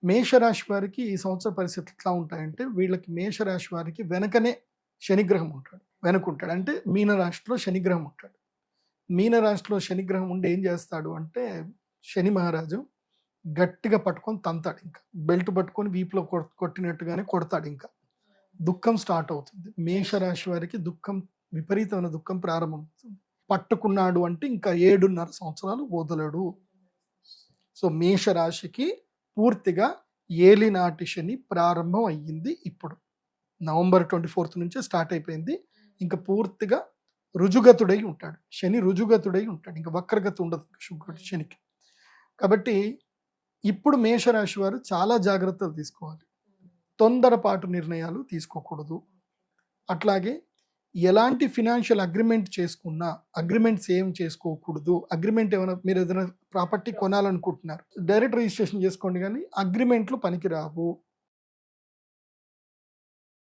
మేషరాశి వారికి ఈ సంవత్సర పరిస్థితులు ఎట్లా ఉంటాయంటే, వీళ్ళకి మేషరాశి వారికి వెనకనే శనిగ్రహం ఉంటాడు. వెనకుంటాడు. అంటే మీనరాశిలో శనిగ్రహం ఉంటాడు. మీనరాశిలో శనిగ్రహం ఉండి ఏం చేస్తాడు అంటే, శని మహారాజు గట్టిగా పట్టుకొని తంతాడు ఇంకా. బెల్ట్ పట్టుకొని వీపులో కొట్టినట్టుగానే కొడతాడు ఇంకా. దుఃఖం స్టార్ట్ అవుతుంది. మేషరాశి వారికి దుఃఖం, విపరీతమైన దుఃఖం ప్రారంభమవుతుంది. పట్టుకున్నాడు అంటే ఇంకా 7.5 సంవత్సరాలు వదలడు. సో మేషరాశికి పూర్తిగా ఏలినాటి శని ప్రారంభం అయ్యింది. ఇప్పుడు నవంబర్ 24 నుంచే స్టార్ట్ అయిపోయింది. ఇంకా పూర్తిగా రుజుగతుడై ఉంటాడు. శని రుజుగతుడై ఉంటాడు. ఇంకా వక్రగతి ఉండదు శనికి. కాబట్టి ఇప్పుడు మేషరాశి వారు చాలా జాగ్రత్తలు తీసుకోవాలి. తొందరపాటు నిర్ణయాలు తీసుకోకూడదు. అట్లాగే ఎలాంటి ఫినాన్షియల్ అగ్రిమెంట్ చేసుకున్నా అగ్రిమెంట్స్ ఏం చేసుకోకూడదు. అగ్రిమెంట్ ఏమైనా మీరు ఏదైనా ప్రాపర్టీ కొనాలనుకుంటున్నారు, డైరెక్ట్ రిజిస్ట్రేషన్ చేసుకోండి, కానీ అగ్రిమెంట్లు పనికిరావు.